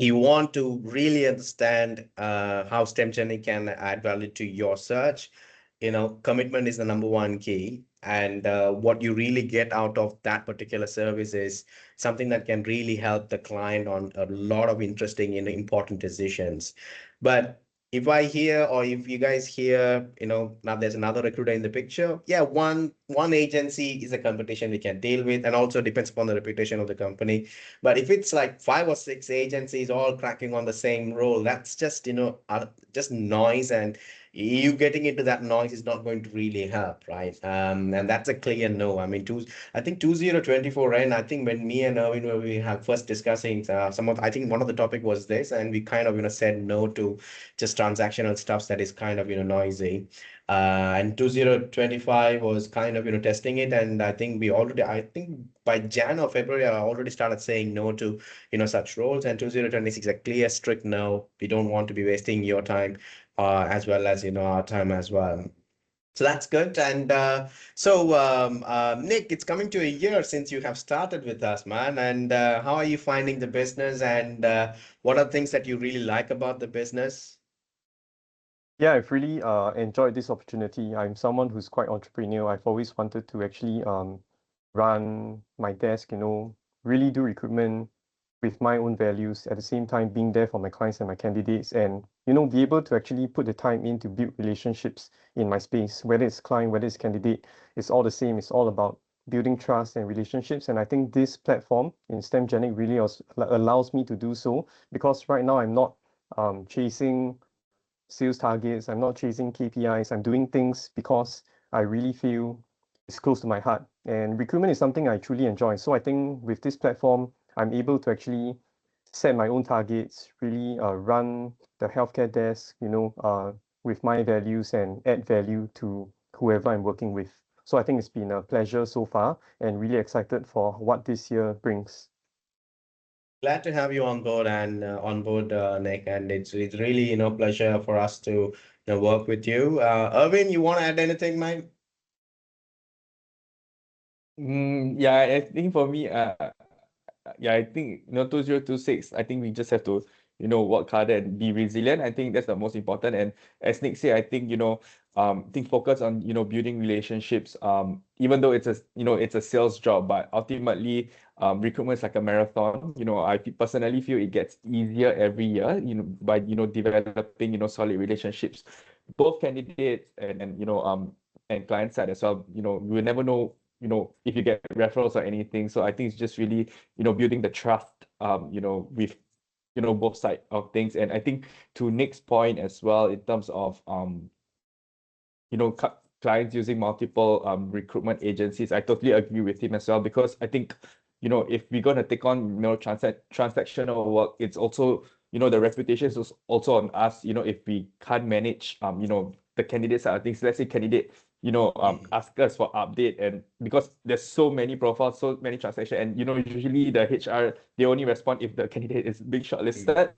You want to really understand how Stemgenic can add value to your search. Commitment is the number one key, and what you really get out of that particular service is something that can really help the client on a lot of interesting and important decisions. But if I hear, or if you guys hear, now there's another recruiter in the picture. Yeah, one agency is a competition we can deal with, and also depends upon the reputation of the company. But if it's like 5 or 6 agencies all cracking on the same role, that's just, just noise, and you getting into that noise is not going to really help, right? And that's a clear no. I mean, I think 2024, and I think when me and Erwin were we have first discussing I think one of the topic was this, and we kind of, said no to just transactional stuffs that is kind of, noisy. And 2025 was kind of, testing it. And I think I think by Jan or February, I already started saying no to, such roles. And 2026 is a clear, strict no. We don't want to be wasting your time, as well as, our time as well. So that's good. And Nick, it's coming to a year since you have started with us, man. And how are you finding the business? And what are things that you really like about the business? Yeah, I've really enjoyed this opportunity. I'm someone who's quite entrepreneurial. I've always wanted to actually run my desk, really do recruitment with my own values, at the same time being there for my clients and my candidates, and be able to actually put the time in to build relationships in my space, whether it's client, whether it's candidate, it's all the same. It's all about building trust and relationships. And I think this platform in Stemgenic really allows me to do so, because right now I'm not chasing sales targets, I'm not chasing KPIs. I'm doing things because I really feel it's close to my heart. And recruitment is something I truly enjoy. So I think with this platform, I'm able to actually set my own targets, really run the healthcare desk, with my values, and add value to whoever I'm working with. So I think it's been a pleasure so far, and really excited for what this year brings. Glad to have you on board, and Nick. And it's really, pleasure for us to, work with you. Erwin, you want to add anything, mate? Yeah, I think for me, yeah, I think 2026, I think we just have to work harder and be resilient. I think that's the most important. And as Nick said, I think think focus on building relationships. Even though it's a sales job, but ultimately recruitment is like a marathon. I personally feel it gets easier every year, by developing solid relationships, both candidates and client side as well. You will never know if you get referrals or anything. So I think it's just really building the trust with both sides of things. And I think to Nick's point as well, in terms of clients using multiple recruitment agencies, I totally agree with him as well, because I think if we're going to take on, transactional work, it's also, the reputation is also on us, if we can't manage, the candidate side of things. Let's say candidate, ask us for update, and because there's so many profiles, so many transactions, and, usually the HR, they only respond if the candidate is being shortlisted.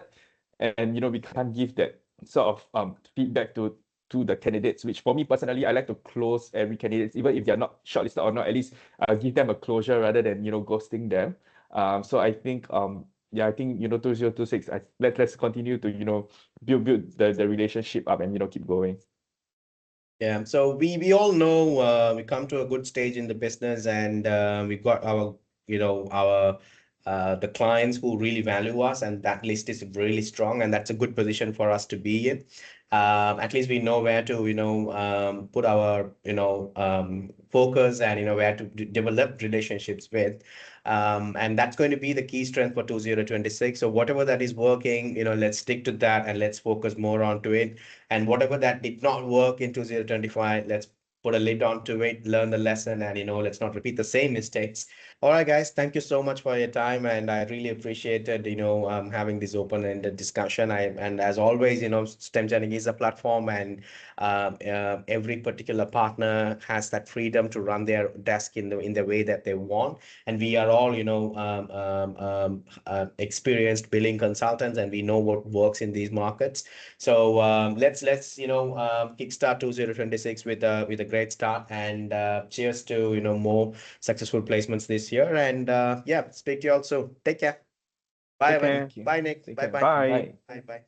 And, we can't give that sort of feedback to the candidates, which for me personally, I like to close every candidate, even if they're not shortlisted or not, at least give them a closure rather than, ghosting them. So I think, yeah, I think, 2026, let's continue to, build the relationship up and, keep going. Yeah, so we all know we come to a good stage in the business, and we got our our the clients who really value us, and that list is really strong, and that's a good position for us to be in. At least we know where to put our focus, and where to develop relationships with. And that's going to be the key strength for 2026. So whatever that is working, let's stick to that and let's focus more onto it. And whatever that did not work in 2025, let's put a lid onto it, learn the lesson, and let's not repeat the same mistakes. All right, guys, thank you so much for your time, and I really appreciated having this open-ended discussion. And as always, Stemgenic is a platform, and every particular partner has that freedom to run their desk in the way that they want. And we are all experienced billing consultants, and we know what works in these markets. So let's kickstart 2026 with a great start, and cheers to more successful placements this year. And yeah, speak to you all soon. Take care. Bye, Take everyone. care. Thank you. Bye, Nick. Take Bye, care. bye. Bye. Bye. Bye, bye.